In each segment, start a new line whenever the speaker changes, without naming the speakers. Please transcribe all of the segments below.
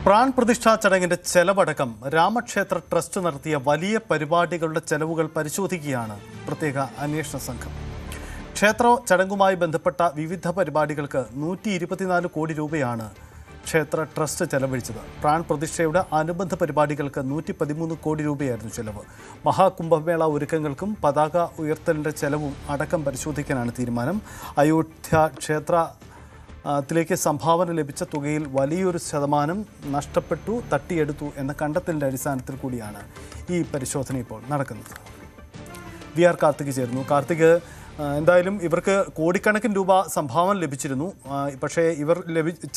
PRAN പ്രതിഷ്ഠാ ചടങ്ങിന്റെ ചെലവടക്കം രാമക്ഷേത്ര ട്രസ്റ്റ് നടത്തിയ വലിയ പരിപാടികളുടെ ചെലവുകൾ പരിശോധിക്കുകയാണ് പ്രത്യേക അന്വേഷണ സംഘം. ക്ഷേത്ര ചടങ്ങുമായി ബന്ധപ്പെട്ട വിവിധ പരിപാടികൾക്ക് 124 കോടി രൂപയാണ് ക്ഷേത്ര ട്രസ്റ്റ് ചെലവഴിച്ചത്. പ്രാൺ പ്രതിഷ്ഠയുടെ അനുബന്ധ പരിപാടികൾക്ക് 113 കോടി രൂപയായിരുന്നു ചെലവ്. മഹാകുംഭമേള ഒരുക്കങ്ങൾക്കും പതാക ഉയർത്തലിന്റെ ചെലവും അടക്കം പരിശോധിക്കാനാണ് തീരുമാനം. അയോധ്യ ക്ഷേത്രത്തിലേക്ക് സംഭാവന ലഭിച്ച തുകയിൽ വലിയൊരു ശതമാനം നഷ്ടപ്പെട്ടു, തട്ടിയെടുത്തു എന്ന കണ്ടെത്തലിന്റെ അടിസ്ഥാനത്തിൽ കൂടിയാണ് ഈ പരിശോധന ഇപ്പോൾ നടക്കുന്നത്. വി ആർ കാർത്തിക് ചേരുന്നു. കാർത്തിക്, എന്തായാലും ഇവർക്ക് കോടിക്കണക്കിന് രൂപ സംഭാവന ലഭിച്ചിരുന്നു. പക്ഷേ ഇവർ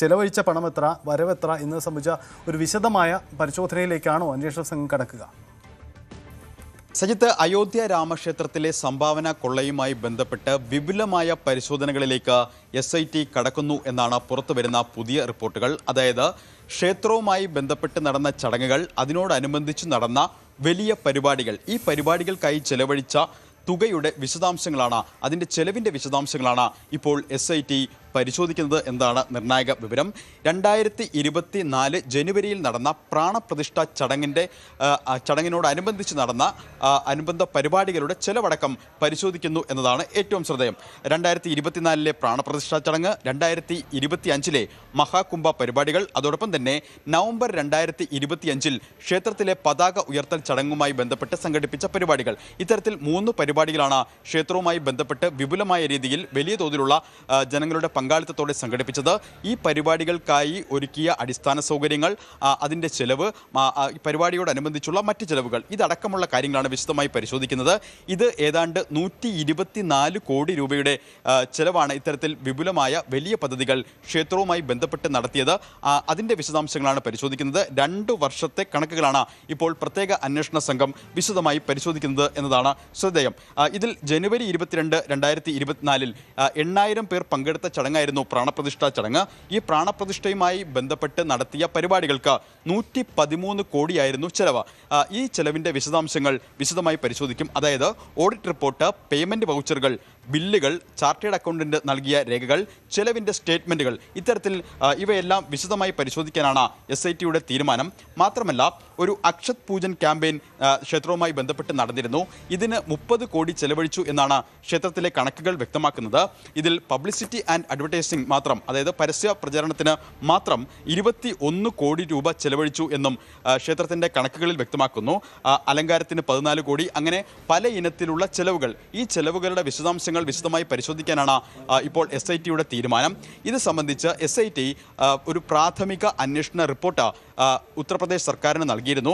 ചെലവഴിച്ച പണം എത്ര, വരവെത്ര എന്നത് സംബന്ധിച്ച ഒരു വിശദമായ പരിശോധനയിലേക്കാണോ അന്വേഷണ സംഘം കടക്കുക?
സജിത്ത്, അയോധ്യ രാമക്ഷേത്രത്തിലെ സംഭാവന കൊള്ളയുമായി ബന്ധപ്പെട്ട് വിപുലമായ പരിശോധനകളിലേക്ക് SIT കടക്കുന്നു എന്നാണ് പുറത്തുവരുന്ന പുതിയ റിപ്പോർട്ടുകൾ. അതായത് ക്ഷേത്രവുമായി ബന്ധപ്പെട്ട് നടന്ന ചടങ്ങുകൾ, അതിനോടനുബന്ധിച്ച് നടന്ന വലിയ പരിപാടികൾ, ഈ പരിപാടികൾക്കായി ചെലവഴിച്ച തുകയുടെ വിശദാംശങ്ങളാണ്, അതിൻ്റെ ചെലവിൻ്റെ വിശദാംശങ്ങളാണ് ഇപ്പോൾ SIT പരിശോധിക്കുന്നത് എന്നാണ് നിർണായക വിവരം. 2024 ജനുവരിയിൽ നടന്ന പ്രാണപ്രതിഷ്ഠ ചടങ്ങിനോടനുബന്ധിച്ച് നടന്ന അനുബന്ധ പരിപാടികളുടെ ചെലവടക്കം പരിശോധിക്കുന്നു എന്നതാണ് ഏറ്റവും ശ്രദ്ധേയം. 2024 പ്രാണപ്രതിഷ്ഠാ ചടങ്ങ്, 2025 മഹാകുംഭ പരിപാടികൾ, അതോടൊപ്പം തന്നെ നവംബർ 2025 ക്ഷേത്രത്തിലെ പതാക ഉയർത്തൽ ചടങ്ങുമായി ബന്ധപ്പെട്ട് സംഘടിപ്പിച്ച പരിപാടികൾ. ഇത്തരത്തിൽ 3 പരിപാടികളാണ് ക്ഷേത്രവുമായി ബന്ധപ്പെട്ട് വിപുലമായ രീതിയിൽ വലിയ തോതിലുള്ള ജനങ്ങളുടെ പങ്കാളിത്തത്തോടെ സംഘടിപ്പിച്ചത്. ഈ പരിപാടികൾക്കായി ഒരുക്കിയ അടിസ്ഥാന സൗകര്യങ്ങൾ, അതിൻ്റെ ചെലവ്, പരിപാടിയോടനുബന്ധിച്ചുള്ള മറ്റ് ചെലവുകൾ, ഇതടക്കമുള്ള കാര്യങ്ങളാണ് വിശദമായി പരിശോധിക്കുന്നത്. ഇത് ഏതാണ്ട് 124 കോടി രൂപയുടെ ചെലവാണ് ഇത്തരത്തിൽ വിപുലമായ വലിയ പദ്ധതികൾ ക്ഷേത്രവുമായി ബന്ധപ്പെട്ട് നടത്തിയത്. അതിൻ്റെ വിശദാംശങ്ങളാണ് പരിശോധിക്കുന്നത്. 2 വർഷത്തെ കണക്കുകളാണ് ഇപ്പോൾ പ്രത്യേക അന്വേഷണ സംഘം വിശദമായി പരിശോധിക്കുന്നത് എന്നതാണ് ശ്രദ്ധേയം. ഇതിൽ ജനുവരി 22, 2024 8,000 പേർ പങ്കെടുത്ത ചടങ്ങായിരുന്നു പ്രാണപ്രതിഷ്ഠാ ചടങ്ങ്. ഈ പ്രാണപ്രതിഷ്ഠയുമായി ബന്ധപ്പെട്ട് നടത്തിയ പരിപാടികൾക്ക് 113 കോടിയായിരുന്നു ചെലവ്. ഈ ചെലവിൻ്റെ വിശദാംശങ്ങൾ വിശദമായി പരിശോധിക്കും. അതായത് ഓഡിറ്റ് റിപ്പോർട്ട്, പേയ്മെൻറ്റ് വൗച്ചറുകൾ, ബില്ലുകൾ, ചാർട്ടേഡ് അക്കൗണ്ടന്റ് നൽകിയ രേഖകൾ, ചെലവിൻ്റെ സ്റ്റേറ്റ്മെൻറ്റുകൾ, ഇത്തരത്തിൽ ഇവയെല്ലാം വിശദമായി പരിശോധിക്കാനാണ് SITയുടെ തീരുമാനം. മാത്രമല്ല, ഒരു അക്ഷത് പൂജൻ ക്യാമ്പയിൻ ക്ഷേത്രവുമായി ബന്ധപ്പെട്ട് നടന്നിരുന്നു. ഇതിന് 30 കോടി ചെലവഴിച്ചു എന്നാണ് ക്ഷേത്രത്തിലെ കണക്കുകൾ വ്യക്തമാക്കുന്നത്. ഇതിൽ പബ്ലിസിറ്റി ആൻഡ് അഡ്വർടൈസിംഗ് മാത്രം, അതായത് പരസ്യ പ്രചാരണത്തിന് മാത്രം 21 കോടി രൂപ ചെലവഴിച്ചു എന്നും ക്ഷേത്രത്തിൻ്റെ കണക്കുകളിൽ വ്യക്തമാക്കുന്നു. അലങ്കാരത്തിന് 14 കോടി, അങ്ങനെ പല ഇനത്തിലുള്ള ചെലവുകൾ. ഈ ചെലവുകളുടെ വിശദാംശങ്ങൾ വിശദമായി പരിശോധിക്കാനാണ് ഇപ്പോൾ SITയുടെ തീരുമാനം. ഇത് സംബന്ധിച്ച് SIT ഒരു പ്രാഥമിക അന്വേഷണ റിപ്പോർട്ട് ഉത്തർപ്രദേശ് സർക്കാരിന് നൽകിയിരുന്നു.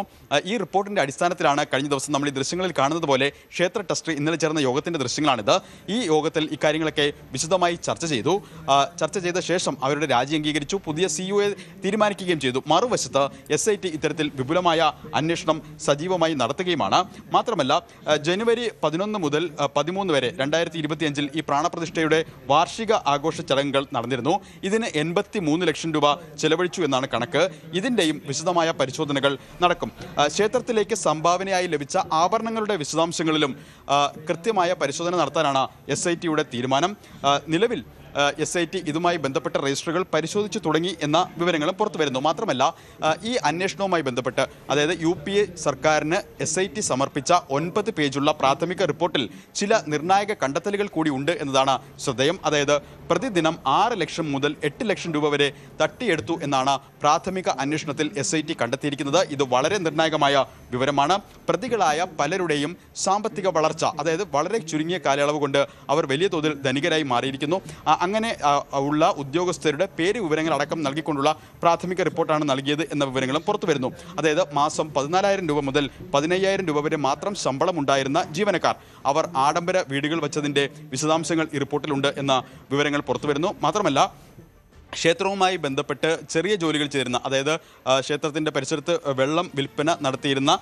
ഈ റിപ്പോർട്ടിൻ്റെ അടിസ്ഥാനത്തിലാണ് കഴിഞ്ഞ ദിവസം നമ്മൾ ഈ ദൃശ്യങ്ങളിൽ കാണുന്നത് പോലെ ക്ഷേത്ര ട്രസ്റ്റ് ഇന്നലെ ചേർന്ന യോഗത്തിൻ്റെ ദൃശ്യങ്ങളാണിത്. ഈ യോഗത്തിൽ ഇക്കാര്യങ്ങളൊക്കെ വിശദമായി ചർച്ച ചെയ്ത ശേഷം അവരുടെ രാജി അംഗീകരിച്ചു, പുതിയ COയെ തീരുമാനിക്കുകയും ചെയ്തു. മറുവശത്ത് SIT ഇത്തരത്തിൽ വിപുലമായ അന്വേഷണം സജീവമായി നടത്തുകയുമാണ്. മാത്രമല്ല, ജനുവരി 11 മുതൽ 13 വരെ 2025 ഈ പ്രാണപ്രതിഷ്ഠയുടെ വാർഷിക ആഘോഷ ചടങ്ങുകൾ നടന്നിരുന്നു. ഇതിന് 83 ലക്ഷം രൂപ ചെലവഴിച്ചു എന്നാണ് കണക്ക്. ഇതിൻ്റെയും വിശദമായ പരിശോധനകൾ നടക്കും. ക്ഷേത്രത്തിലേക്ക് സംഭാവനയായി ലഭിച്ച ആഭരണങ്ങളുടെ വിശദാംശങ്ങളിലും കൃത്യമായ പരിശോധന നടത്താനാണ് SITയുടെ തീരുമാനം. നിലവിൽ SIT ഇതുമായി ബന്ധപ്പെട്ട രജിസ്റ്ററുകൾ പരിശോധിച്ചു തുടങ്ങി എന്ന വിവരങ്ങളും പുറത്തു വരുന്നു. മാത്രമല്ല, ഈ അന്വേഷണവുമായി ബന്ധപ്പെട്ട്, അതായത് UPA സർക്കാരിന് SIT സമർപ്പിച്ച 9 പേജുള്ള പ്രാഥമിക റിപ്പോർട്ടിൽ ചില നിർണായക കണ്ടെത്തലുകൾ കൂടി ഉണ്ട് എന്നതാണ് ശ്രദ്ധേയം. അതായത് പ്രതിദിനം 6 ലക്ഷം മുതൽ 8 ലക്ഷം രൂപ വരെ തട്ടിയെടുത്തു എന്നാണ് പ്രാഥമിക അന്വേഷണത്തിൽ SIT കണ്ടെത്തിയിരിക്കുന്നത്. ഇത് വളരെ നിർണായകമായ വിവരമാണ്. പ്രതികളായ പലരുടെയും സാമ്പത്തിക വളർച്ച, അതായത് വളരെ ചുരുങ്ങിയ കാലയളവ് കൊണ്ട് അവർ വലിയ തോതിൽ ധനികരായി മാറിയിരിക്കുന്നു. അങ്ങനെ ഉള്ള ഉദ്യോഗസ്ഥരുടെ പേര് വിവരങ്ങൾ അടക്കം നൽകിക്കൊണ്ടുള്ള പ്രാഥമിക റിപ്പോർട്ടാണ് നൽകിയത് എന്ന വിവരങ്ങളും പുറത്തു വരുന്നു. അതായത് മാസം 14,000 രൂപ മുതൽ 15,000 രൂപ വരെ മാത്രം ശമ്പളം ഉണ്ടായിരുന്ന ജീവനക്കാർ, അവർ ആഡംബര വീടുകൾ വച്ചതിൻ്റെ വിശദാംശങ്ങൾ ഈ റിപ്പോർട്ടിലുണ്ട് എന്ന വിവരങ്ങൾ പുറത്തു വരുന്നു. മാത്രമല്ല, ക്ഷേത്രവുമായി ബന്ധപ്പെട്ട് ചെറിയ ജോലികൾ ചെയ്തിരുന്ന, അതായത് ക്ഷേത്രത്തിൻ്റെ പരിസരത്ത് വെള്ളം വിൽപ്പന നടത്തിയിരുന്ന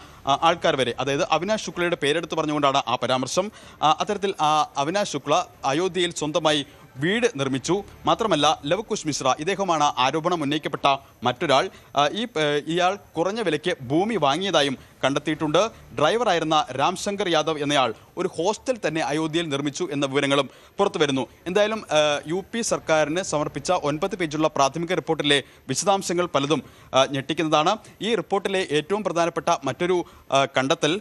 ആൾക്കാർ വരെ, അതായത് അവിനാഷ് ശുക്ലയുടെ പേരെടുത്ത് പറഞ്ഞുകൊണ്ടാണ് ആ പരാമർശം. അത്തരത്തിൽ അവിനാഷ് ശുക്ല അയോധ്യയിൽ സ്വന്തമായി വീട് നിർമ്മിച്ചു. മാത്രമല്ല, ലവകുശ് മിശ്ര, ഇദ്ദേഹമാണ് ആരോപണം ഉന്നയിക്കപ്പെട്ട മറ്റൊരാൾ. ഇയാൾ കുറഞ്ഞ വിലയ്ക്ക് ഭൂമി വാങ്ങിയതായും കണ്ടെത്തിയിട്ടുണ്ട്. ഡ്രൈവറായിരുന്ന രാംശങ്കർ യാദവ് എന്നയാൾ ഒരു ഹോസ്റ്റൽ തന്നെ അയോധ്യയിൽ നിർമ്മിച്ചു എന്ന വിവരങ്ങളും പുറത്തു വരുന്നു. എന്തായാലും UP സർക്കാരിന് സമർപ്പിച്ച 9 പേജുള്ള പ്രാഥമിക റിപ്പോർട്ടിലെ വിശദാംശങ്ങൾ പലതും ഞെട്ടിക്കുന്നതാണ്. ഈ റിപ്പോർട്ടിലെ ഏറ്റവും പ്രധാനപ്പെട്ട മറ്റൊരു കണ്ടെത്തൽ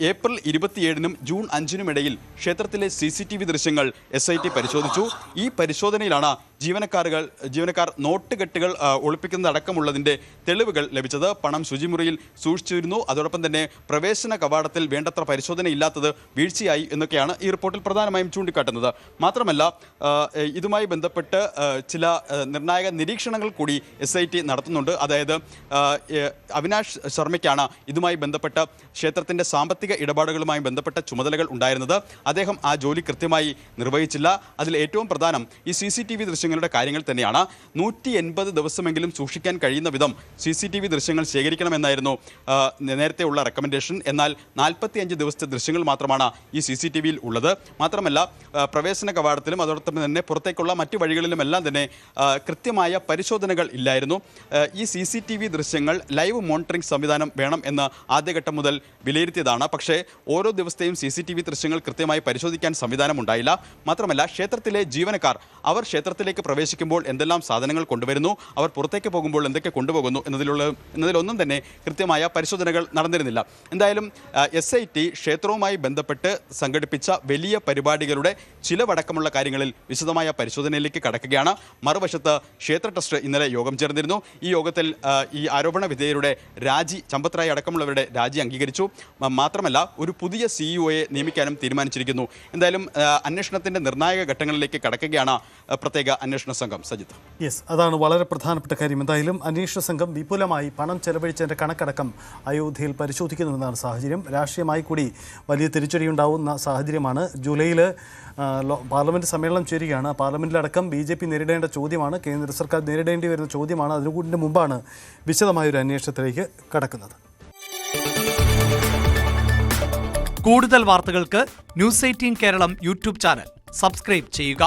ഏപ്രിൽ 27-നും ജൂൺ 5-നും ഇടയിൽ ക്ഷേത്രത്തിലെ CCTV ദൃശ്യങ്ങൾ SIT പരിശോധിച്ചു. ഈ പരിശോധനയിലാണ് ജീവനക്കാർ നോട്ടുകെട്ടുകൾ ഒളിപ്പിക്കുന്നതടക്കമുള്ളതിൻ്റെ തെളിവുകൾ ലഭിച്ചത്. പണം ശുചിമുറിയിൽ സൂക്ഷിച്ചിരുന്നു. അതോടൊപ്പം തന്നെ പ്രവേശന കവാടത്തിൽ വേണ്ടത്ര പരിശോധനയില്ലാത്തത് വീഴ്ചയായി എന്നൊക്കെയാണ് ഈ റിപ്പോർട്ടിൽ പ്രധാനമായും ചൂണ്ടിക്കാട്ടുന്നത്. മാത്രമല്ല ഇതുമായി ബന്ധപ്പെട്ട് ചില നിർണായക നിരീക്ഷണങ്ങൾ കൂടി SIT നടത്തുന്നുണ്ട്. അതായത് അവിനാഷ് ശർമ്മയ്ക്കാണ് ഇതുമായി ബന്ധപ്പെട്ട ക്ഷേത്രത്തിൻ്റെ സാമ്പത്തിക ഇടപാടുകളുമായി ബന്ധപ്പെട്ട ചുമതലകൾ ഉണ്ടായിരുന്നത്. അദ്ദേഹം ആ ജോലി കൃത്യമായി നിർവഹിച്ചില്ല. അതിൽ ഏറ്റവും പ്രധാനം ഈ CCTV ദൃശ്യങ്ങളുടെ കാര്യങ്ങൾ തന്നെയാണ്. 180 ദിവസമെങ്കിലും സൂക്ഷിക്കാൻ കഴിയുന്ന വിധം CCTV ദൃശ്യങ്ങൾ ശേഖരിക്കണമെന്നായിരുന്നു നേരത്തെയുള്ള റെക്കമെൻഡേഷൻ. എന്നാൽ 45 ദിവസത്തെ ദൃശ്യങ്ങൾ മാത്രമാണ് ഈ CCTVയിൽ ഉള്ളത്. മാത്രമല്ല പ്രവേശന കവാടത്തിലും അതോടൊപ്പം തന്നെ പുറത്തേക്കുള്ള മറ്റു വഴികളിലുമെല്ലാം തന്നെ കൃത്യമായ പരിശോധനകൾ ഇല്ലായിരുന്നു. ഈ CCTV ദൃശ്യങ്ങൾ ലൈവ് മോണിറ്ററിംഗ് സംവിധാനം വേണം എന്ന് ആദ്യഘട്ടം മുതൽ വിലയിരുത്തിയതാണ്. പക്ഷേ ഓരോ ദിവസത്തെയും CCTV ദൃശ്യങ്ങൾ കൃത്യമായി പരിശോധിക്കാൻ സംവിധാനം ഉണ്ടായില്ല. മാത്രമല്ല ക്ഷേത്രത്തിലെ ജീവനക്കാർ അവർ ക്ഷേത്രത്തിലേക്ക് പ്രവേശിക്കുമ്പോൾ എന്തെല്ലാം സാധനങ്ങൾ കൊണ്ടുവരുന്നു, അവർ പുറത്തേക്ക് പോകുമ്പോൾ എന്തൊക്കെ കൊണ്ടുപോകുന്നു എന്നതിലൊന്നും തന്നെ കൃത്യമായ പരിശോധനകൾ നടന്നിരുന്നില്ല. എന്തായാലും SIT ക്ഷേത്രവുമായി ബന്ധപ്പെട്ട് സംഘടിപ്പിച്ച വലിയ പരിപാടികളുടെ ചിലവടക്കമുള്ള കാര്യങ്ങളിൽ വിശദമായ പരിശോധനയിലേക്ക് കടക്കുകയാണ്. മറുവശത്ത് ക്ഷേത്ര ട്രസ്റ്റ് ഇന്നലെ യോഗം ചേർന്നിരുന്നു. ഈ യോഗത്തിൽ ഈ ആരോപണ വിധേയരുടെ രാജി, ചമ്പത് റായ് അടക്കമുള്ളവരുടെ രാജി അംഗീകരിച്ചു. മാത്രമല്ല ഒരു പുതിയ CEOയെ നിയമിക്കാനും തീരുമാനിച്ചിരിക്കുന്നു. എന്തായാലും അന്വേഷണത്തിൻ്റെ നിർണായക ഘട്ടങ്ങളിലേക്ക് കടക്കുകയാണ് പ്രത്യേക അന്വേഷണ സംഘം. സജിത്ത്,
യെസ്, അതാണ് വളരെ പ്രധാനപ്പെട്ട കാര്യം. എന്തായാലും അന്വേഷണ സംഘം വിപുലമായി പണം ചെലവഴിച്ചതിൻ്റെ കണക്കടക്കം അയോധ്യയിൽ പരിശോധിക്കുന്നുവെന്നാണ് സാഹചര്യം. രാഷ്ട്രീയമായി കൂടി വലിയ തിരിച്ചടിയുണ്ടാവുന്ന സാഹചര്യമാണ്. ജൂലൈയിൽ പാർലമെൻറ്റ് സമ്മേളനം ചേരുകയാണ്. പാർലമെൻറ്റിലടക്കം BJP നേരിടേണ്ട ചോദ്യമാണ്, കേന്ദ്ര സർക്കാർ നേരിടേണ്ടി വരുന്ന ചോദ്യമാണ്. അതിനുകൂടി മുമ്പാണ് വിശദമായൊരു അന്വേഷണത്തിലേക്ക് കടക്കുന്നത്.
കൂടുതൽ വാർത്തകൾക്ക് News 18 Keralam YouTube channel subscribe ചെയ്യുക.